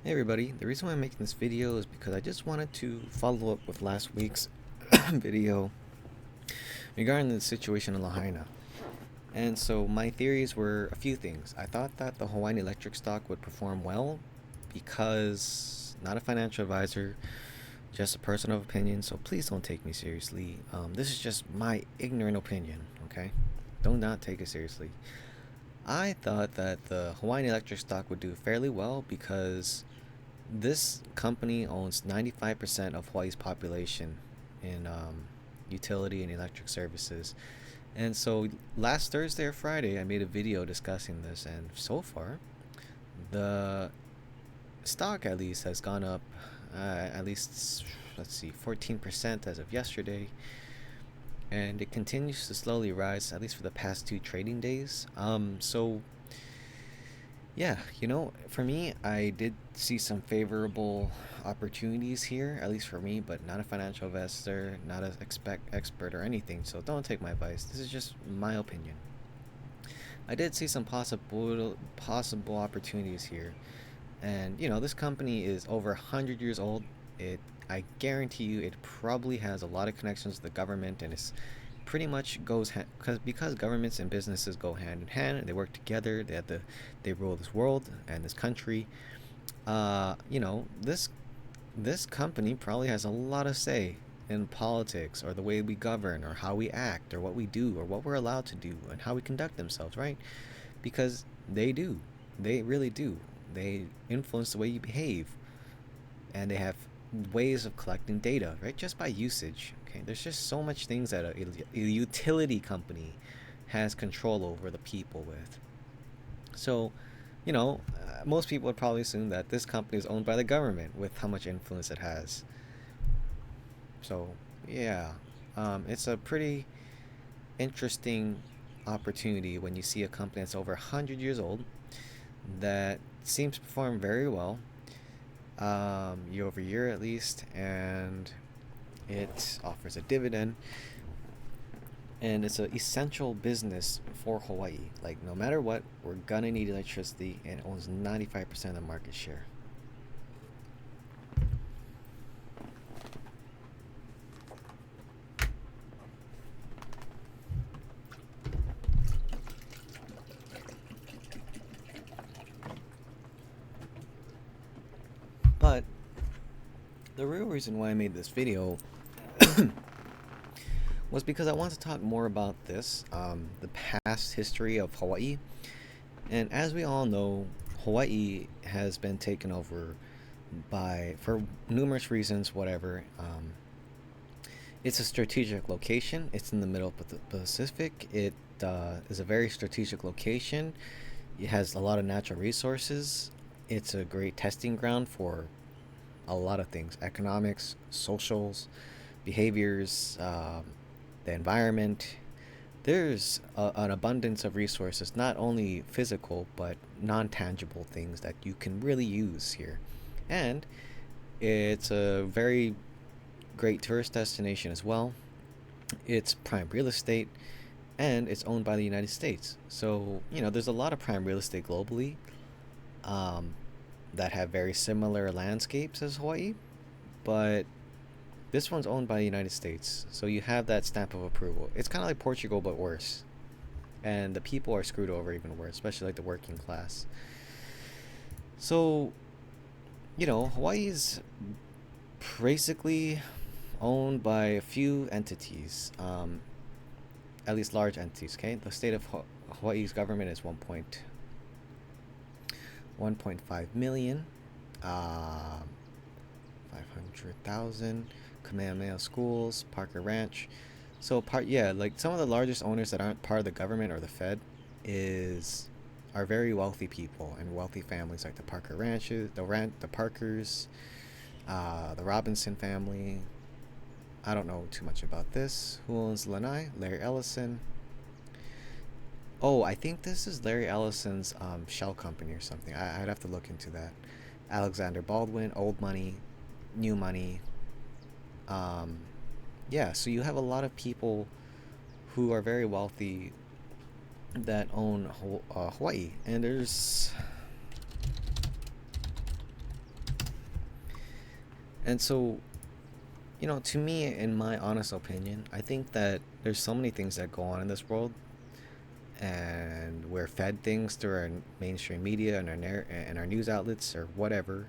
Hey everybody, the reason why I'm making this video is because I just wanted to follow up with last week's video regarding the situation in Lahaina. And so my theories were a few things. I thought that the Hawaiian electric stock would perform well because, not a financial advisor, just a person of opinion, so please don't take me seriously. This is just my ignorant opinion, okay? Do not take it seriously. I thought that the Hawaiian electric stock would do fairly well because this company owns 95% of Hawaii's population in utility and electric services. And so last Thursday or Friday, I made a video discussing this, and so far, the stock at least has gone up at least, let's see, 14% as of yesterday. And it continues to slowly rise, at least for the past two trading days. So yeah, for me, I did see some favorable opportunities here, at least for me, but not a financial investor, not an expert or anything, so don't take my advice. This is just my opinion. I did see some possible opportunities here. And this company is over 100 years old. I guarantee you it probably has a lot of connections to the government, and it's pretty much goes because governments and businesses go hand in hand and they work together. They rule this world and this country. This company probably has a lot of say in politics or the way we govern or how we act or what we do or what we're allowed to do and how we conduct themselves, right? Because they really do. They influence the way you behave, and they have ways of collecting data, right? Just by usage. Okay, there's just so much things that a utility company has control over the people with. So, most people would probably assume that this company is owned by the government with how much influence it has. So, yeah, it's a pretty interesting opportunity when you see a company that's over 100 years old that seems to perform very well, year over year at least, and it offers a dividend, and it's an essential business for Hawaii. Like, no matter what, we're gonna need electricity, and it owns 95% of the market share. But the real reason why I made this video was because I want to talk more about this, the past history of Hawaii. And as we all know, Hawaii has been taken over for numerous reasons, whatever. It's a strategic location. It's in the middle of the Pacific. It is a very strategic location. It has a lot of natural resources. It's a great testing ground for a lot of things: economics, socials, behaviors, the environment. There's an abundance of resources, not only physical, but non tangible things that you can really use here. And it's a very great tourist destination as well. It's prime real estate, and it's owned by the United States. So, there's a lot of prime real estate globally, um, that have very similar landscapes as Hawaii, but this one's owned by the United States. So you have that stamp of approval. It's kind of like Portugal, but worse. And the people are screwed over even worse, especially like the working class. So, Hawaii's basically owned by a few entities, at least large entities. Okay, the state of Hawaii's government is 1.5 million, 500,000. Kamehameha Schools, Parker Ranch. So like some of the largest owners that aren't part of the government or the Fed is are very wealthy people and wealthy families, like the Parker Ranches, the Parkers, the Robinson family. I don't know too much about this. Who owns Lanai? Larry Ellison. Oh, I think this is Larry Ellison's shell company or something. I'd have to look into that. Alexander Baldwin, old money, new money. Um, yeah, so you have a lot of people who are very wealthy that own Hawaii, and And so, to me, in my honest opinion, I think that there's so many things that go on in this world, and we're fed things through our mainstream media and our news outlets or whatever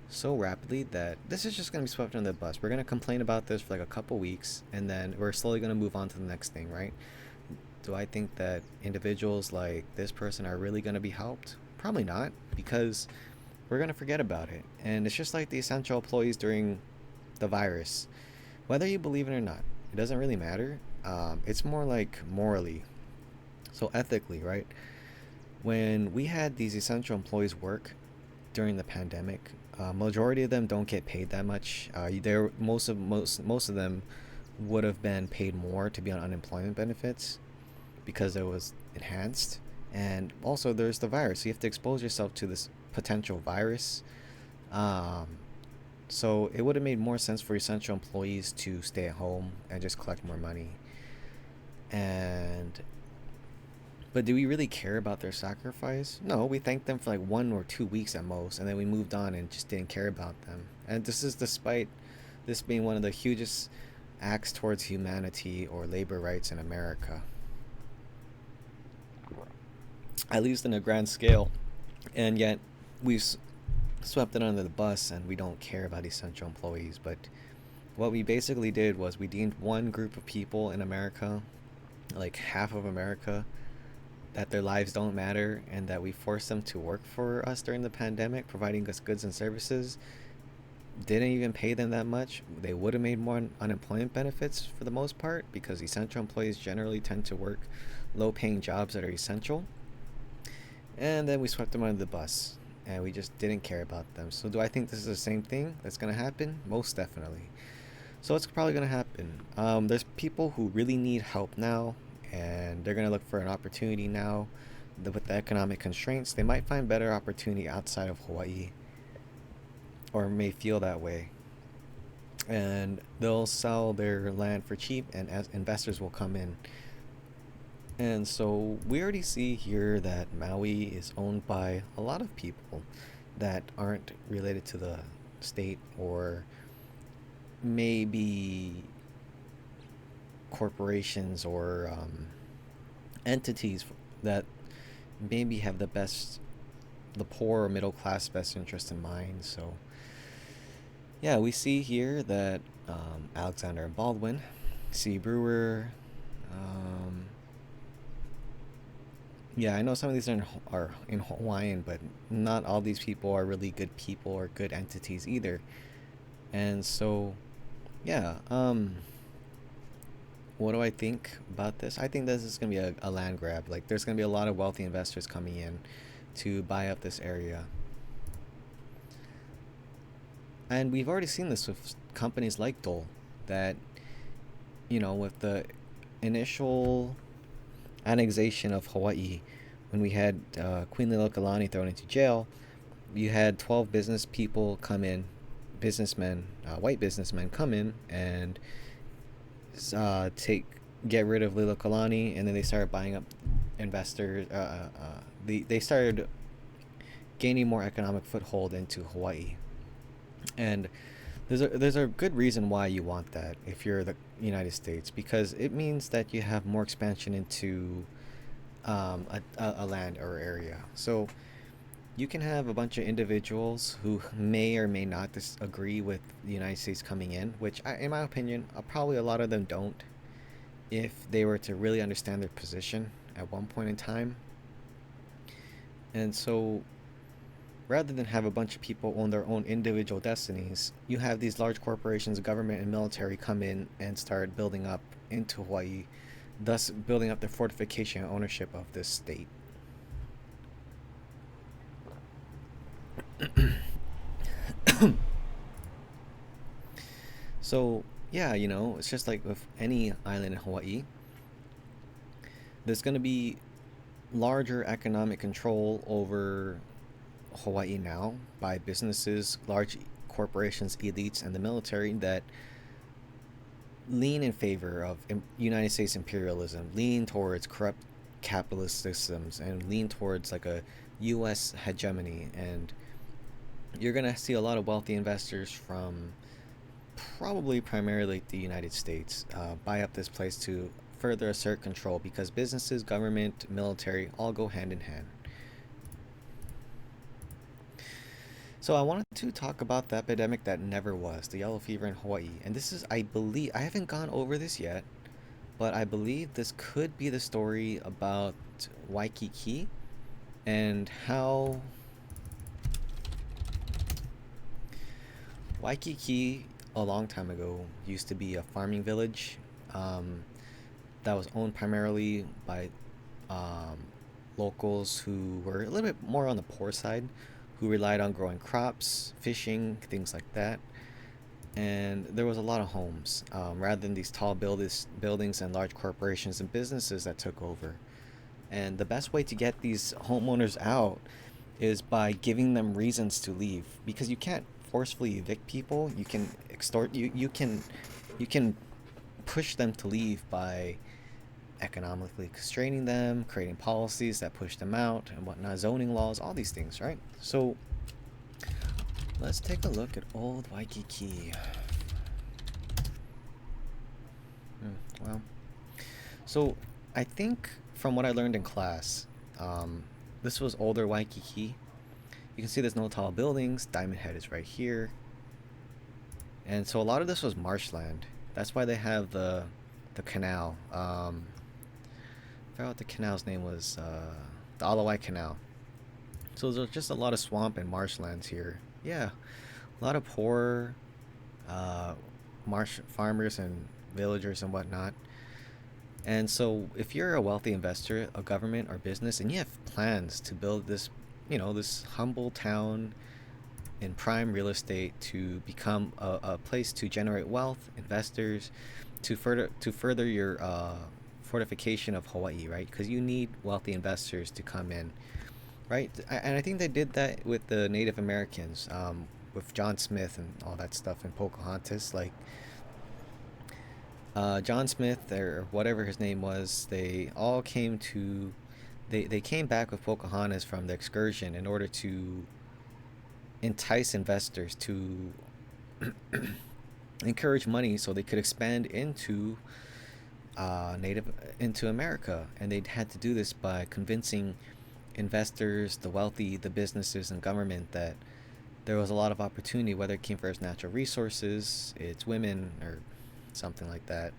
so rapidly that this is just going to be swept under the bus. We're going to complain about this for like a couple weeks, and then we're slowly going to move on to the next thing, right? Do I think that individuals like this person are really going to be helped? Probably not, because we're going to forget about it. And it's just like the essential employees during the virus. Whether you believe it or not, it doesn't really matter. It's more like morally, so ethically, right? When we had these essential employees work during the pandemic, majority of them don't get paid that much. There most of them would have been paid more to be on unemployment benefits because it was enhanced. And also, there's the virus. So you have to expose yourself to this potential virus. Um, so it would have made more sense for essential employees to stay at home and just collect more money. And but do we really care about their sacrifice? No, we thanked them for like 1 or 2 weeks at most, and then we moved on and just didn't care about them. And this is despite this being one of the hugest acts towards humanity or labor rights in America, at least in a grand scale. And yet we've swept it under the bus and we don't care about essential employees. But what we basically did was we deemed one group of people in America, like half of America, that their lives don't matter and that we forced them to work for us during the pandemic, providing us goods and services. Didn't even pay them that much. They would have made more unemployment benefits for the most part because essential employees generally tend to work low paying jobs that are essential. And then we swept them under the bus and we just didn't care about them. So, do I think this is the same thing that's going to happen? Most definitely. So, it's probably going to happen. There's people who really need help now and they're going to look for an opportunity now. With the economic constraints, they might find better opportunity outside of Hawaii or may feel that way. And they'll sell their land for cheap, and as investors will come in. And so we already see here that Maui is owned by a lot of people that aren't related to the state, or maybe corporations or entities that maybe have the poor or middle class best interest in mind. So yeah, we see here that Alexander Baldwin, C. Brewer, um, yeah, I know some of these are in Hawaiian, but not all these people are really good people or good entities either. And so, yeah, what do I think about this? I think this is going to be a land grab. Like, there's going to be a lot of wealthy investors coming in to buy up this area. And we've already seen this with companies like Dole, that, with the initial annexation of Hawaii, when we had Queen Liliuokalani thrown into jail, you had 12 business people come in, businessmen, white businessmen come in and take get rid of Liliuokalani, and then they started buying up investors. They started gaining more economic foothold into Hawaii, and there's a good reason why you want that if you're the United States, because it means that you have more expansion into a land or area. So you can have a bunch of individuals who may or may not disagree with the United States coming in, which, in my opinion, probably a lot of them don't, if they were to really understand their position at one point in time. And so, rather than have a bunch of people own their own individual destinies, you have these large corporations, government, and military come in and start building up into Hawaii, thus building up the fortification and ownership of this state. So, yeah, it's just like with any island in Hawaii, there's going to be larger economic control over Hawaii now by businesses, large corporations, elites, and the military that lean in favor of United States imperialism, lean towards corrupt capitalist systems, and lean towards like a U.S. hegemony. And you're going to see a lot of wealthy investors from probably primarily the United States, buy up this place to further assert control because businesses, government, military all go hand in hand. So I wanted to talk about the epidemic that never was, the yellow fever in Hawaii. And this is, I believe, I haven't gone over this yet, but I believe this could be the story about Waikiki and how Waikiki a long time ago used to be a farming village um, that was owned primarily by um, locals who were a little bit more on the poor side, who relied on growing crops, fishing, things like that. And there was a lot of homes rather than these tall buildings and large corporations and businesses that took over. And the best way to get these homeowners out is by giving them reasons to leave because you can't forcefully evict people. You can extort you can push them to leave by economically constraining them, creating policies that push them out and whatnot, zoning laws, all these things, right? So let's take a look at old Waikiki. Well, so I think from what I learned in class, um, this was older Waikiki. You can see there's no tall buildings. Diamond Head is right here. And so a lot of this was marshland. That's why they have the canal. I forgot what the canal's name was. The Alawai Canal. So there's just a lot of swamp and marshlands here. Yeah, a lot of poor uh, marsh farmers and villagers and whatnot. And so if you're a wealthy investor, a government or business, and you have plans to build this, this humble town in prime real estate to become a place to generate wealth, investors, to further your fortification of Hawaii, right? Because you need wealthy investors to come in, right? And I think they did that with the Native Americans, with John Smith and all that stuff in Pocahontas. Like John Smith or whatever his name was, they all came to, they came back with Pocahontas from the excursion in order to entice investors to encourage money so they could expand native into America, and they had to do this by convincing investors, the wealthy, the businesses, and government that there was a lot of opportunity, whether it came first natural resources, it's women, or something like that,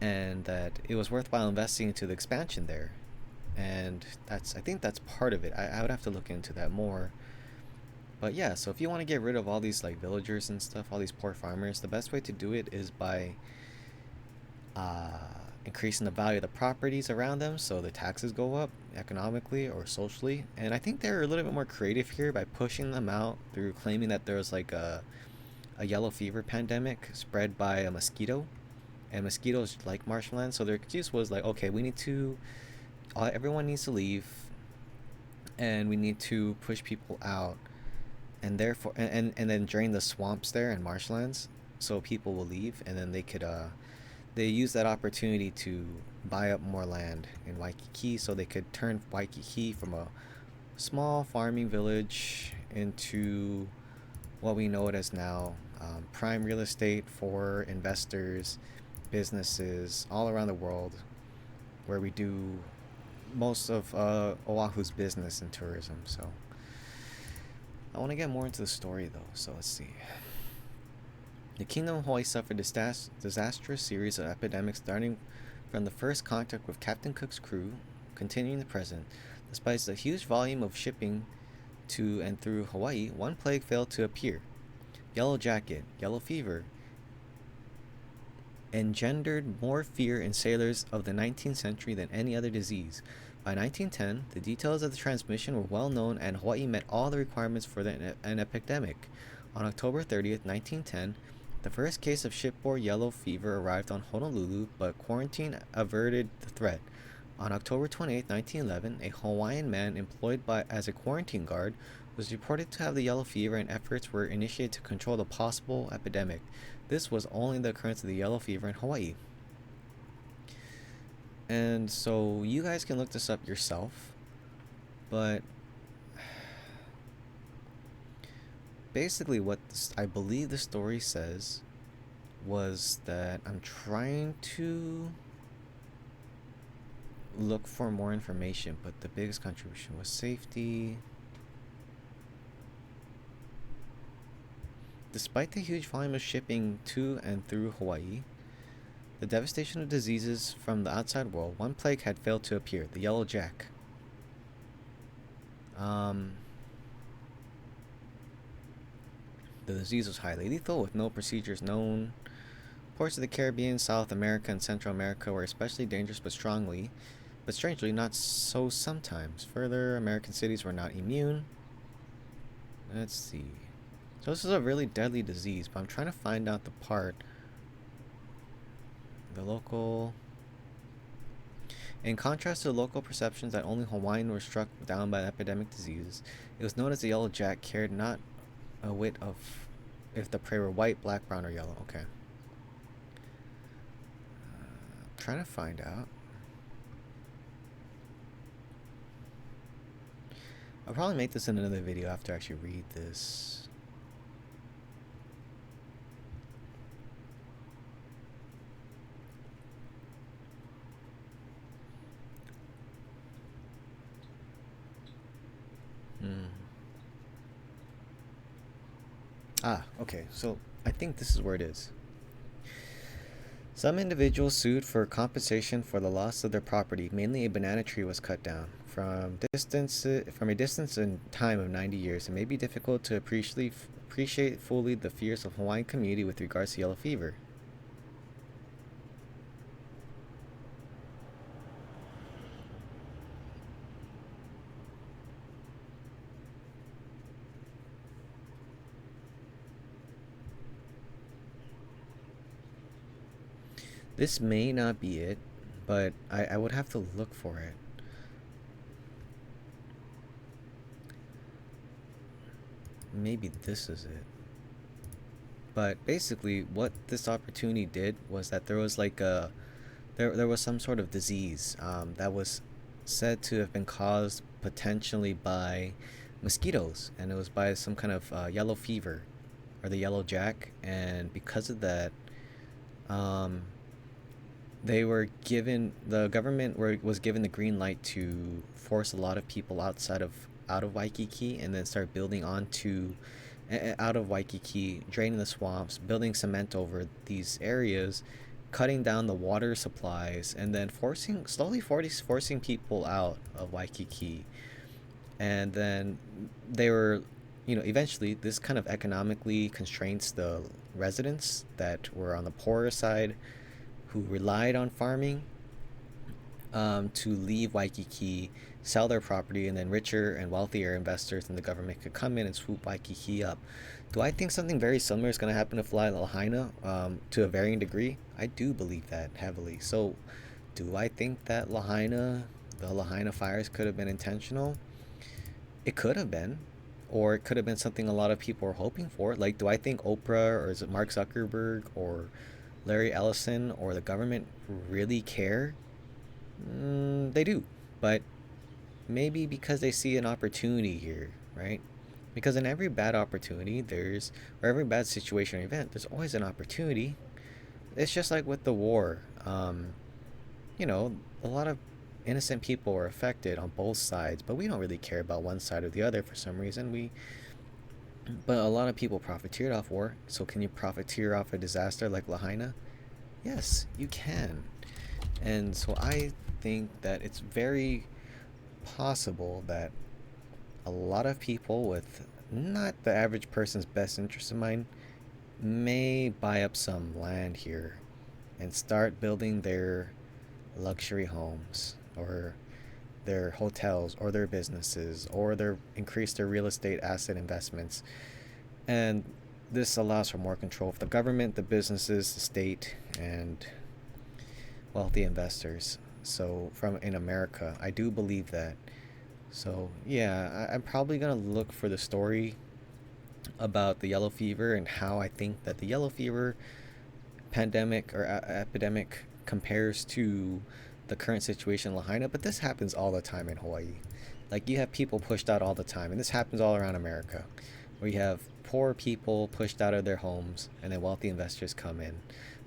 and that it was worthwhile investing into the expansion there. And I think that's part of it. I would have to look into that more. But yeah, so if you want to get rid of all these like villagers and stuff, all these poor farmers, the best way to do it is by uh, increasing the value of the properties around them so the taxes go up economically or socially. And I think they're a little bit more creative here by pushing them out through claiming that there was like a yellow fever pandemic spread by a mosquito. And mosquitoes like marshland, so their excuse was like, okay, everyone needs to leave, and we need to push people out, and therefore, and then drain the swamps there and marshlands, so people will leave, and then they use that opportunity to buy up more land in Waikiki, so they could turn Waikiki from a small farming village into what we know it as now, prime real estate for investors, businesses all around the world, where we do most of Oahu's business and tourism. So I want to get more into the story though. So let's see. The Kingdom of Hawaii suffered a disastrous series of epidemics starting from the first contact with Captain Cook's crew, continuing the present. Despite the huge volume of shipping to and through Hawaii, one plague failed to appear. Yellow jacket, yellow fever, engendered more fear in sailors of the 19th century than any other disease. By 1910, the details of the transmission were well known and Hawaii met all the requirements for an epidemic. On October 30th, 1910, the first case of shipborne yellow fever arrived on Honolulu, but quarantine averted the threat. On October 28, 1911, a Hawaiian man employed as a quarantine guard was reported to have the yellow fever, and efforts were initiated to control the possible epidemic. This was only the occurrence of the yellow fever in Hawaii. And so you guys can look this up yourself, but basically what I believe the story says was that I'm trying to look for more information, but the biggest contribution was safety. Despite the huge volume of shipping to and through Hawaii, the devastation of diseases from the outside world, one plague had failed to appear, the yellow jack. Um, the disease was highly lethal with no procedures known. Ports of the Caribbean, South America, and Central America were especially dangerous but strangely not so sometimes. Further, American cities were not immune. Let's see. So this is a really deadly disease, but I'm trying to find out the part. The local... In contrast to the local perceptions that only Hawaiians were struck down by epidemic diseases, it was known as the yellow jack, cared not a whit of if the prey were white, black, brown, or yellow. Okay. Trying to find out. I'll probably make this in another video after I actually read this. Okay, so I think this is where it is. Some individuals sued for compensation for the loss of their property. Mainly a banana tree was cut down. From a distance in time of 90 years, it may be difficult to appreciate fully the fears of Hawaiian community with regards to yellow fever. This may not be it, but I would have to look for it. Maybe this is it. But basically, what this opportunity did was that there was like there was some sort of disease that was said to have been caused potentially by mosquitoes, and it was by some kind of yellow fever or the yellow jack, and because of that, um, the government was given the green light to force a lot of people out of Waikiki and then start building onto out of Waikiki, draining the swamps, building cement over these areas, cutting down the water supplies, and then forcing people out of Waikiki. And then they were, eventually this kind of economically constrains the residents that were on the poorer side who relied on farming to leave Waikiki, sell their property, and then richer and wealthier investors in the government could come in and swoop Waikiki up. Do I think something very similar is going to happen to Fly Lahaina to a varying degree? I do believe that heavily. So, do I think that the Lahaina fires could have been intentional? It could have been. Or it could have been something a lot of people were hoping for. Like, do I think Oprah or is it Mark Zuckerberg or Larry Ellison or the government really care? They do, but maybe because they see an opportunity here, right? Because in every bad opportunity, or every bad situation or event, there's always an opportunity. It's just like with the war. A lot of innocent people were affected on both sides, but we don't really care about one side or the other for some reason. But a lot of people profiteered off war. So can you profiteer off a disaster like Lahaina? Yes, you can. And so I think that it's very possible that a lot of people with not the average person's best interest in mind may buy up some land here and start building their luxury homes or their hotels or their businesses or increase their real estate asset investments. And this allows for more control of the government, the businesses, the state, and wealthy investors. So in America, I do believe that. So yeah, I'm probably gonna look for the story about the yellow fever and how I think that the yellow fever pandemic or epidemic compares to the current situation in Lahaina. But this happens all the time in Hawaii. Like, you have people pushed out all the time, and this happens all around America, where you have poor people pushed out of their homes, and then wealthy investors come in.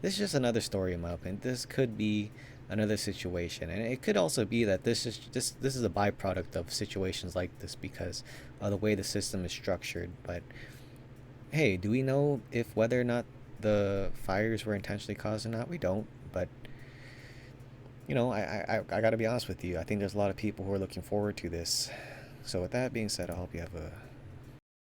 This is just another story, in my opinion. This could be another situation, and it could also be that this is a byproduct of situations like this because of the way the system is structured. But hey, do we know if whether or not the fires were intentionally caused or not? We don't. But I got to be honest with you. I think there's a lot of people who are looking forward to this. So with that being said, I hope you have a